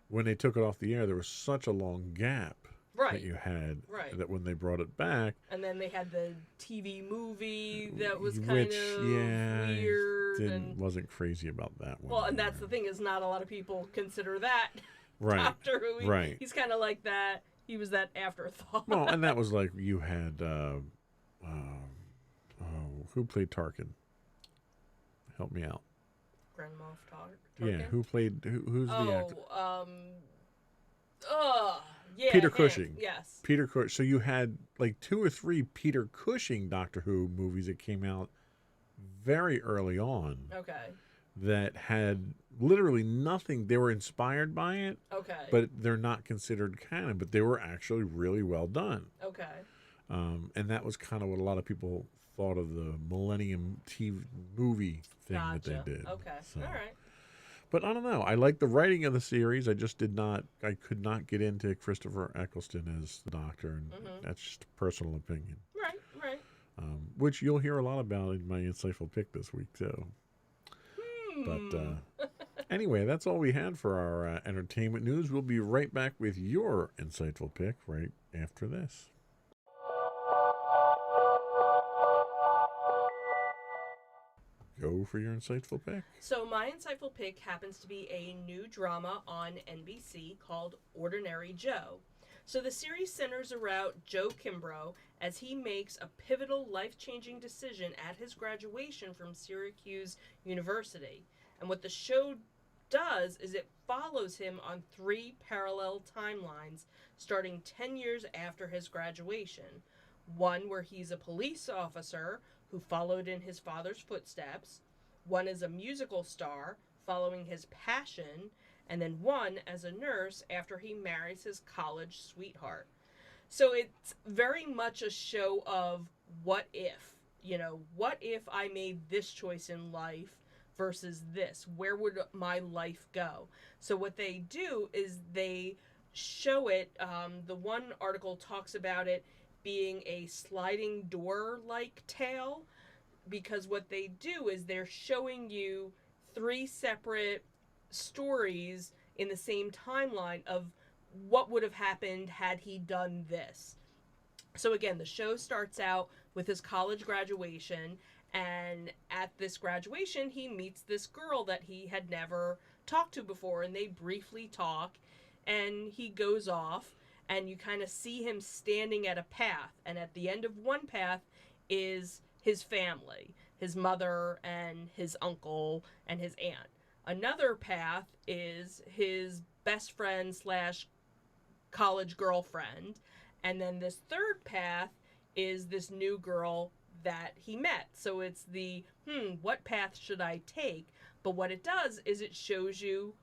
when they took it off the air, there was such a long gap that you had that when they brought it back. And then they had the TV movie that was kind of weird. Wasn't crazy about that one. Well, and that's the thing is not a lot of people consider that Doctor Who. He's kind of like that. He was that afterthought. Well, and that was like you had, who played Tarkin? Help me out. Grand Moff Tarkin? Yeah, who's the actor? Yeah, Peter Cushing. Yes. Peter Cushing. So you had like 2 or 3 Peter Cushing Doctor Who movies that came out very early on. Okay. that had literally nothing. They were inspired by it, Okay. but they're not considered canon. But they were actually really well done. Okay. And that was kind of what a lot of people thought of the Millennium TV movie thing that Gotcha. they did. Okay. So, All right. but I don't know. I like the writing of the series. I just did not. I could not get into Christopher Eccleston as the Doctor, and that's just a personal opinion. Right. Right. Which you'll hear a lot about in my insightful pick this week too. But anyway, that's all we had for our entertainment news. We'll be right back with your insightful pick right after this. Go for your insightful pick. So my insightful pick happens to be a new drama on NBC called Ordinary Joe. So the series centers around Joe Kimbrough as he makes a pivotal life-changing decision at his graduation from Syracuse University. And what the show does is it follows him on 3 parallel timelines starting 10 years after his graduation. One where he's a police officer who followed in his father's footsteps, one as a musical star following his passion, and then one as a nurse after he marries his college sweetheart. So it's very much a show of what if. What if I made this choice in life versus this? Where would my life go? So what they do is they show it. The one article talks about it being a sliding door-like tale, because what they do is they're showing you 3 separate stories in the same timeline of what would have happened had he done this. So again, the show starts out with his college graduation, and at this graduation he meets this girl that he had never talked to before, and they briefly talk, and he goes off, and you kind of see him standing at a path, and at the end of one path is his family, his mother and his uncle and his aunt. Another path is his best friend slash college girlfriend, and then this third path is this new girl that he met. So it's the, what path should I take? But what it does is it shows you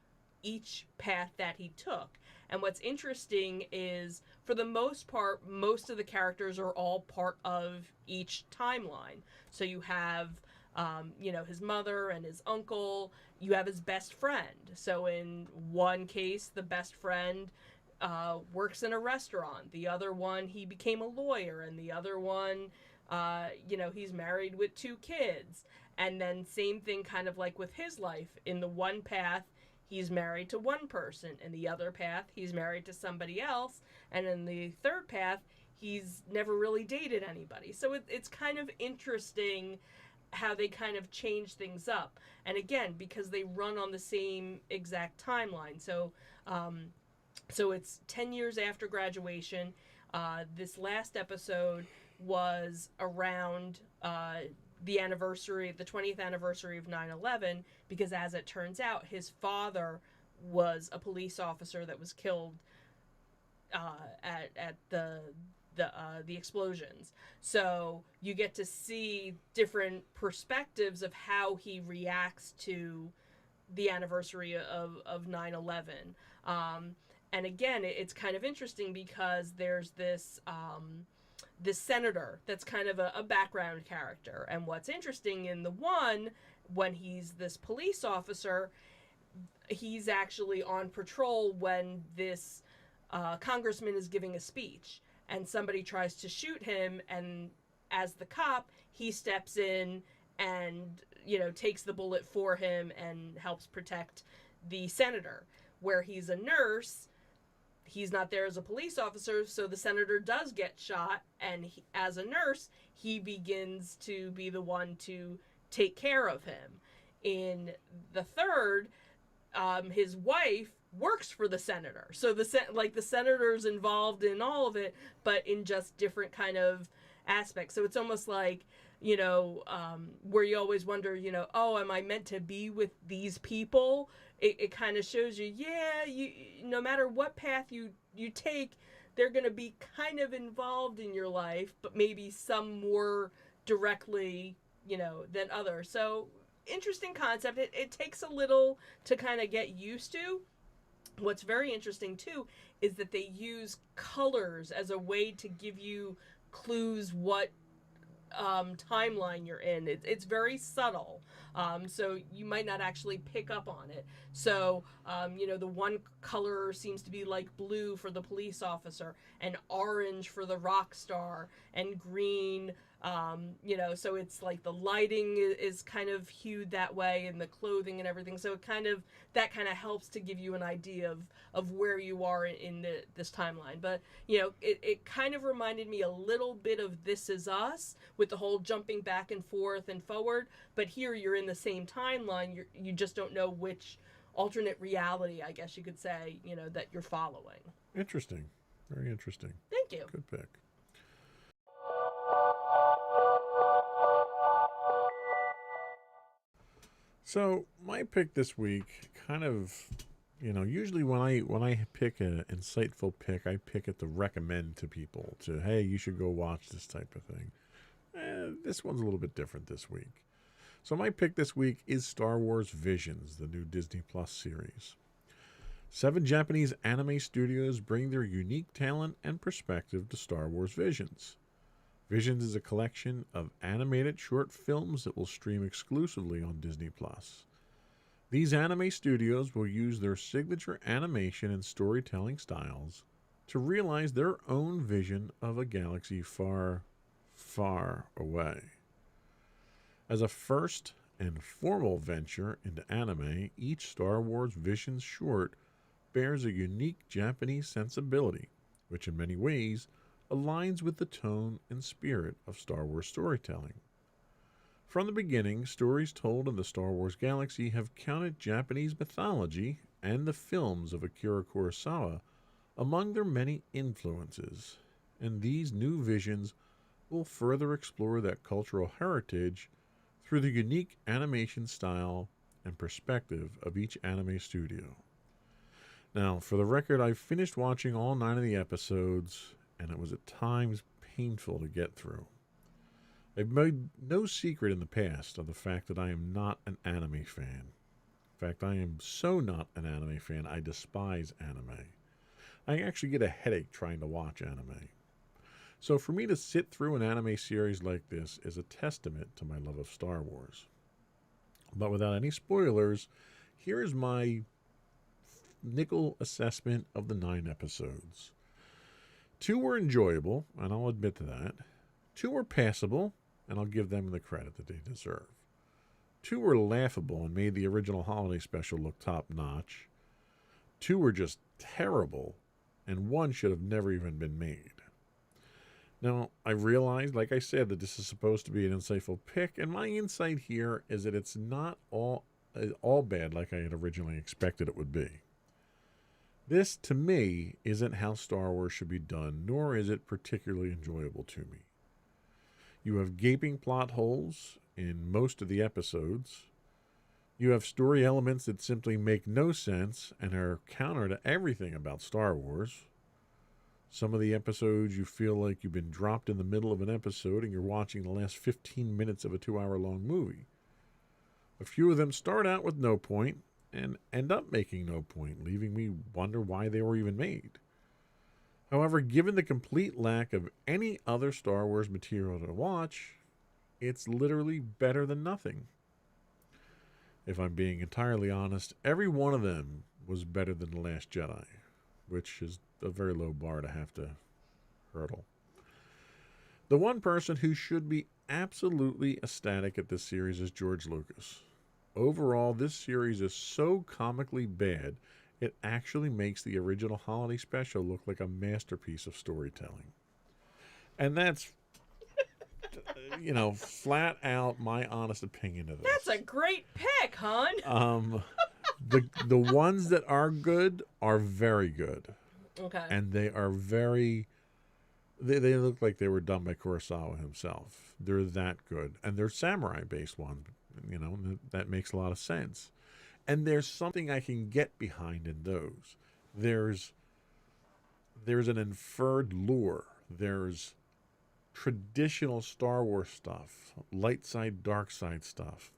each path that he took. And what's interesting is, for the most part, most of the characters are all part of each timeline. So you have, his mother and his uncle. You have his best friend. So in one case, the best friend works in a restaurant. The other one, he became a lawyer. And the other one, he's married with 2 kids. And then same thing kind of like with his life. In the one path, he's married to one person. In the other path, he's married to somebody else. And in the third path, he's never really dated anybody. So it's kind of interesting how they kind of change things up. And again, because they run on the same exact timeline. So it's 10 years after graduation. This last episode was around the 20th anniversary of 9/11, because as it turns out, his father was a police officer that was killed at the explosions. So you get to see different perspectives of how he reacts to the anniversary of 9/11. And again, it's kind of interesting because there's this senator that's kind of a background character. And what's interesting in the one, when he's this police officer, he's actually on patrol when this congressman is giving a speech, and somebody tries to shoot him, and as the cop, he steps in and, takes the bullet for him and helps protect the senator. Where he's a nurse, he's not there as a police officer, so the senator does get shot, and as a nurse, he begins to be the one to take care of him. In the third, his wife works for the senator, so the senator's involved in all of it, but in just different kind of aspects. So it's almost like, where you always wonder, oh, am I meant to be with these people? It kind of shows you, no matter what path you take, they're going to be kind of involved in your life, but maybe some more directly, than others. So interesting concept. It takes a little to kind of get used to. What's very interesting too is that they use colors as a way to give you clues what timeline you're in. It's very subtle, so you might not actually pick up on it. So, the one color seems to be like blue for the police officer, and orange for the rock star, and green. So it's like the lighting is kind of hued that way, and the clothing and everything. So that kind of helps to give you an idea of where you are in this timeline. But it kind of reminded me a little bit of This Is Us with the whole jumping back and forth and forward. But here you're in the same timeline. You just don't know which alternate reality, I guess you could say, that you're following. Interesting. Very interesting. Thank you. Good pick. So my pick this week, kind of, usually when I pick an insightful pick, I pick it to recommend to people to, hey, you should go watch this type of thing. This one's a little bit different this week. So my pick this week is Star Wars Visions, the new Disney Plus series. 7 Japanese anime studios bring their unique talent and perspective to Star Wars Visions. Visions is a collection of animated short films that will stream exclusively on Disney Plus. These anime studios will use their signature animation and storytelling styles to realize their own vision of a galaxy far, far away. As a first and formal venture into anime, each Star Wars Visions short bears a unique Japanese sensibility, which in many ways aligns with the tone and spirit of Star Wars storytelling. From the beginning, stories told in the Star Wars galaxy have counted Japanese mythology and the films of Akira Kurosawa among their many influences, and these new visions will further explore that cultural heritage through the unique animation style and perspective of each anime studio. Now, for the record, I've finished watching all 9 of the episodes, and it was at times painful to get through. I've made no secret in the past of the fact that I am not an anime fan. In fact, I am so not an anime fan, I despise anime. I actually get a headache trying to watch anime. So for me to sit through an anime series like this is a testament to my love of Star Wars. But without any spoilers, here is my nickel assessment of the 9 episodes. 2 were enjoyable, and I'll admit to that. 2 were passable, and I'll give them the credit that they deserve. 2 were laughable and made the original holiday special look top-notch. 2 were just terrible, and 1 should have never even been made. Now, I realize, like I said, that this is supposed to be an insightful pick, and my insight here is that it's not all bad like I had originally expected it would be. This, to me, isn't how Star Wars should be done, nor is it particularly enjoyable to me. You have gaping plot holes in most of the episodes. You have story elements that simply make no sense and are counter to everything about Star Wars. Some of the episodes you feel like you've been dropped in the middle of an episode and you're watching the last 15 minutes of a 2-hour-long movie. A few of them start out with no point and end up making no point, leaving me wonder why they were even made. However, given the complete lack of any other Star Wars material to watch, it's literally better than nothing. If I'm being entirely honest, every one of them was better than The Last Jedi, which is a very low bar to have to hurdle. The one person who should be absolutely ecstatic at this series is George Lucas. Overall, this series is so comically bad, it actually makes the original holiday special look like a masterpiece of storytelling. And that's, flat out my honest opinion of this. That's a great pick, hon. The ones that are good are very good. Okay. And they are very... They look like they were done by Kurosawa himself. They're that good. And they're samurai-based ones. That makes a lot of sense. And there's something I can get behind in those. There's an inferred lore. There's traditional Star Wars stuff. Light side, dark side stuff.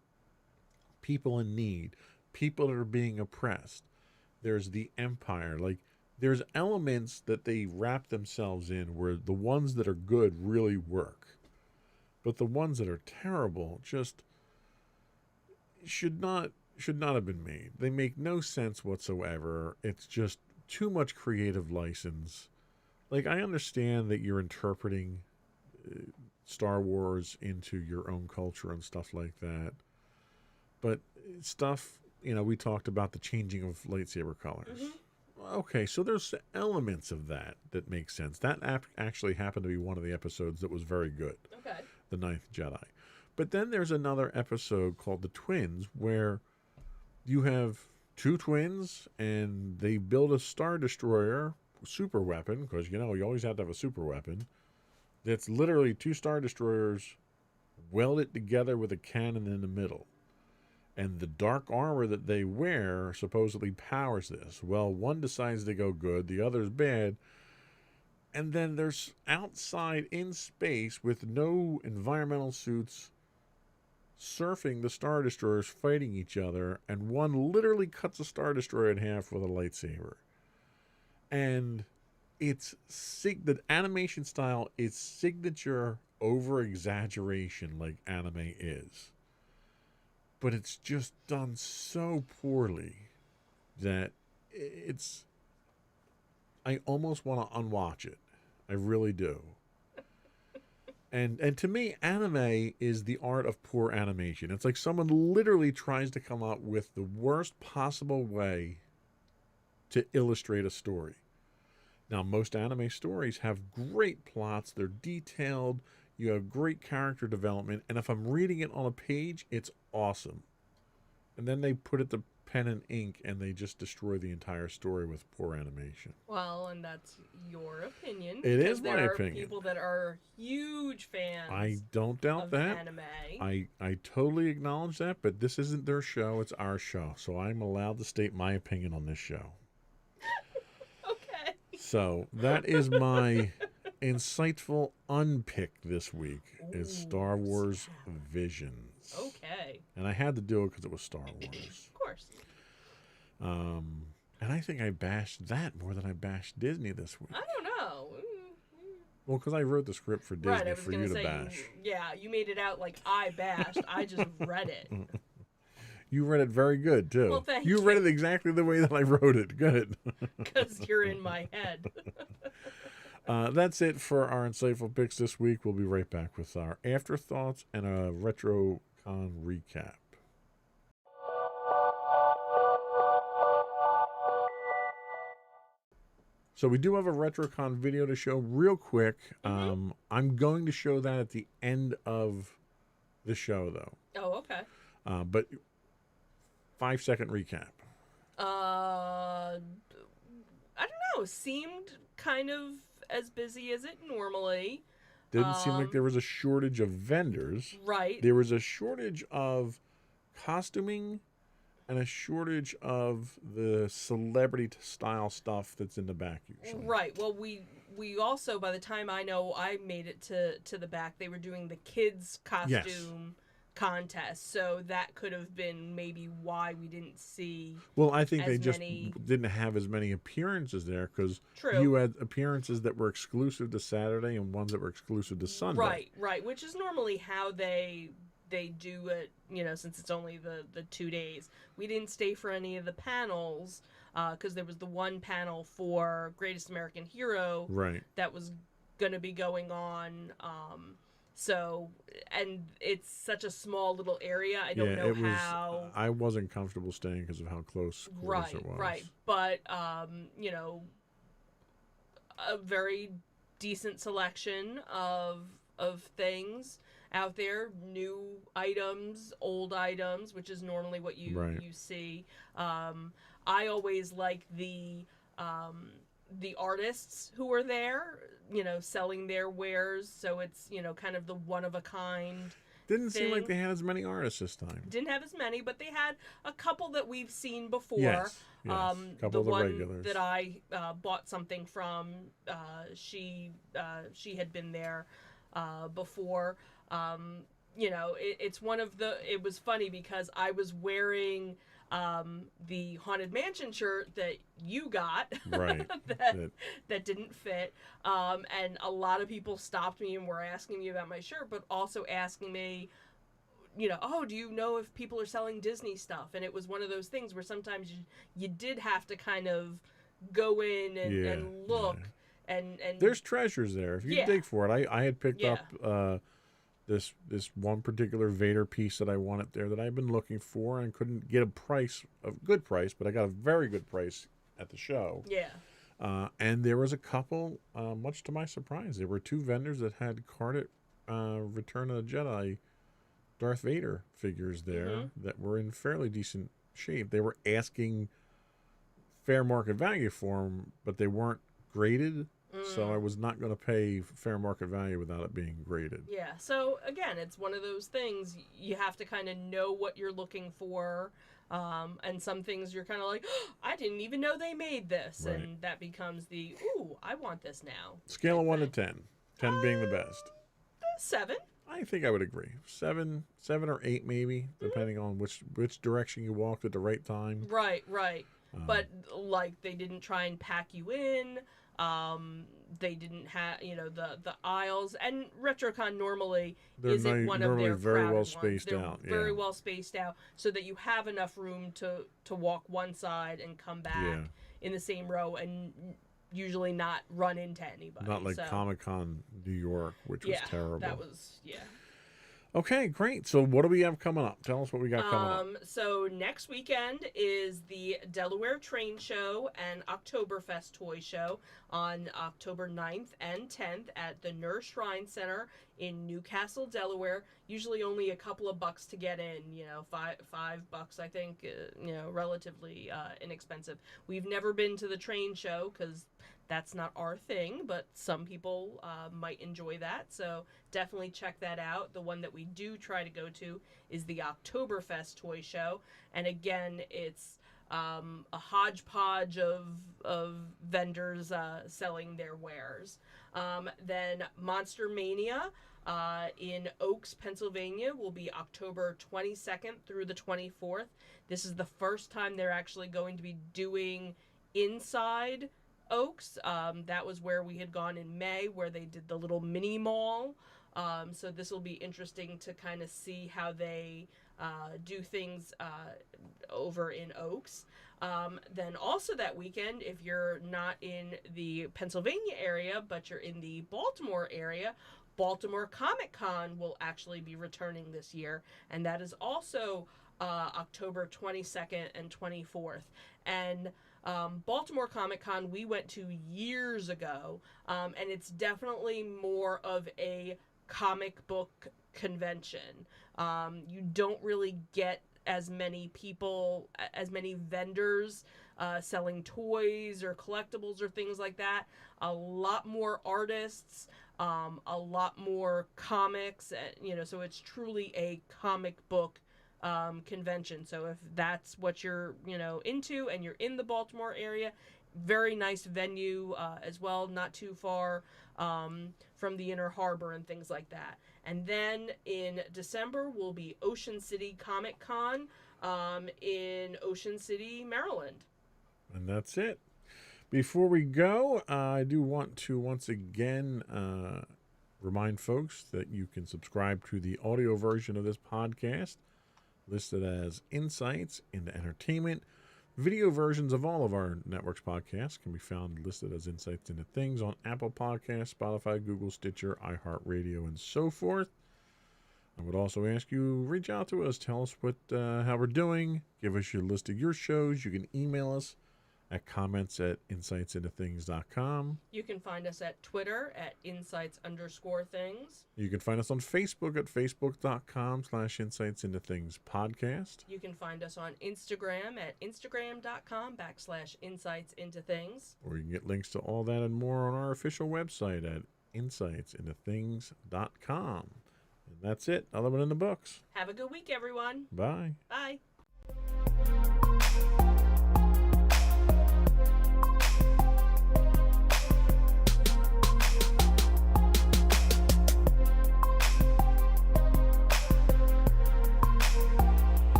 people in need, people that are being oppressed. There's the empire. Like, there's elements that they wrap themselves in where the ones that are good really work. But the ones that are terrible just should not have been made. They make no sense whatsoever. It's just too much creative license. Like, I understand that you're interpreting Star Wars into your own culture and stuff like that. But stuff, we talked about the changing of lightsaber colors. Okay, so there's elements of that make sense. That actually happened to be one of the episodes that was very good. Okay. The Ninth Jedi. But then there's another episode called The Twins where you have two twins and they build a Star Destroyer super weapon, because you always have to have a super weapon. That's literally two Star Destroyers welded together with a cannon in the middle. And the dark armor that they wear supposedly powers this. Well, one decides to go good, the other's bad. And then there's outside in space with no environmental suits surfing the Star Destroyers fighting each other. And one literally cuts a Star Destroyer in half with a lightsaber. And the animation style is signature over-exaggeration like anime is. But it's just done so poorly that I almost want to unwatch it. I really do. And to me, anime is the art of poor animation. It's like someone literally tries to come up with the worst possible way to illustrate a story. Now, most anime stories have great plots. They're detailed. You have great character development. And if I'm reading it on a page, it's awesome. And then they put it to pen and ink and they just destroy the entire story with poor animation. Well, and that's your opinion. It is my opinion. There are people that are huge fans. I don't doubt of that. Anime. I totally acknowledge that, but this isn't their show. It's our show. So I'm allowed to state my opinion on this show. Okay. So that is my insightful unpick this week. Is Star Wars Visions. Okay. And I had to do it because it was Star Wars. Of course. And I think I bashed that more than I bashed Disney this week. I don't know. Well, because I wrote the script for Disney right, I was for gonna you to say, bash. You made it out like I bashed. I just read it. You read it very good, too. Well, thank you. read it exactly the way that I wrote it. Good. Because you're in my head. That's it for our insightful picks this week. We'll be right back with our afterthoughts and a RetroCon recap. So we do have a RetroCon video to show real quick. I'm going to show that at the end of the show, though. Oh, okay. But 5-second recap. I don't know. Seemed kind of as busy as it normally. Didn't seem like there was a shortage of vendors. Right. There was a shortage of costuming and a shortage of the celebrity style stuff that's in the back usually. Right. Well, we also, by the time I made it to the back, they were doing the kids costume contest. So that could have been maybe why we didn't see. Well, I think they just didn't have as many appearances there because you had appearances that were exclusive to Saturday and ones that were exclusive to Sunday. Right, which is normally how they do it, since it's only the 2 days. We didn't stay for any of the panels because there was the one panel for Greatest American Hero that was going to be going on. So, and it's such a small little area. I don't know how. I wasn't comfortable staying because of how close quarters it was. Right. But, a very decent selection of things out there, new items, old items, which is normally what you see. I always like the artists who are there, selling their wares, so it's kind of the one of a kind. Didn't seem like they had as many artists this time. Didn't have as many, but they had a couple that we've seen before. Yes. Couple the of the one regulars that I bought something from, she had been there before. it's one of the. It was funny because I was wearing the Haunted Mansion shirt that you got, Right. that didn't fit, and a lot of people stopped me and were asking me about my shirt, but also asking me, oh, do you know if people are selling Disney stuff? And it was one of those things where sometimes you did have to kind of go in and look, and there's treasures there if you dig for it. I had picked up this one particular Vader piece that I wanted there that I've been looking for and couldn't get a good price, but I got a very good price at the show. And there was a couple, much to my surprise, there were 2 vendors that had carded Return of the Jedi Darth Vader figures there that were in fairly decent shape. They were asking fair market value for them, but they weren't graded. So I was not going to pay fair market value without it being graded. Yeah. So again, it's one of those things you have to kind of know what you're looking for. And some things you're kind of like, oh, I didn't even know they made this. Right. And that becomes the, ooh, I want this now. Scale of 1 to 10. 10 being the best. 7. I think I would agree. 7 or 8 maybe, depending on which direction you walked at the right time. Right. But like they didn't try and pack you in. They didn't have, the aisles, and RetroCon normally isn't one of their very well spaced out. Very well spaced out, so that you have enough room to walk one side and come back in the same row, and usually not run into anybody. Not like Comic-Con New York, which was terrible. That was Okay, great. So what do we have coming up? Tell us what we got coming up. So next weekend is the Delaware Train Show and Oktoberfest Toy Show on October 9th and 10th at the Nur Shrine Center in Newcastle, Delaware. Usually only a couple of bucks to get in, $5 I think, relatively inexpensive. We've never been to the train show because that's not our thing, but some people might enjoy that, so definitely check that out. The one that we do try to go to is the Oktoberfest Toy Show, and again, it's a hodgepodge of vendors selling their wares. Then Monster Mania in Oaks, Pennsylvania will be October 22nd through the 24th. This is the first time they're actually going to be doing inside Oaks. That was where we had gone in May, where they did the little mini mall. So this will be interesting to kind of see how they do things over in Oaks. Then also that weekend, if you're not in the Pennsylvania area, but you're in the Baltimore area, Baltimore Comic Con will actually be returning this year, and that is also October 22nd and 24th. And Baltimore Comic Con we went to years ago, and it's definitely more of a comic book convention. You don't really get as many people, as many vendors selling toys or collectibles or things like that. A lot more artists, a lot more comics, so it's truly a comic book convention. So if that's what you're into and you're in the Baltimore area, very nice venue as well, not too far from the Inner Harbor and things like that. And then in December will be Ocean City Comic Con in Ocean City, Maryland. And that's it. Before we go, I do want to once again remind folks that you can subscribe to the audio version of this podcast, listed as Insights into Entertainment. Video versions of all of our network's podcasts can be found listed as Insights into Things on Apple Podcasts, Spotify, Google, Stitcher, iHeartRadio, and so forth. I would also ask you, reach out to us, tell us how we're doing, give us your list of your shows. You can email us at comments@insightsintothings.com. You can find us at Twitter at insights_things. You can find us on Facebook at facebook.com/insightsintothingspodcast. You can find us on Instagram at instagram.com/insightsintothings. Or you can get links to all that and more on our official website at insightsintothings.com. And that's it. Another one in the books. Have a good week, everyone. Bye. Bye.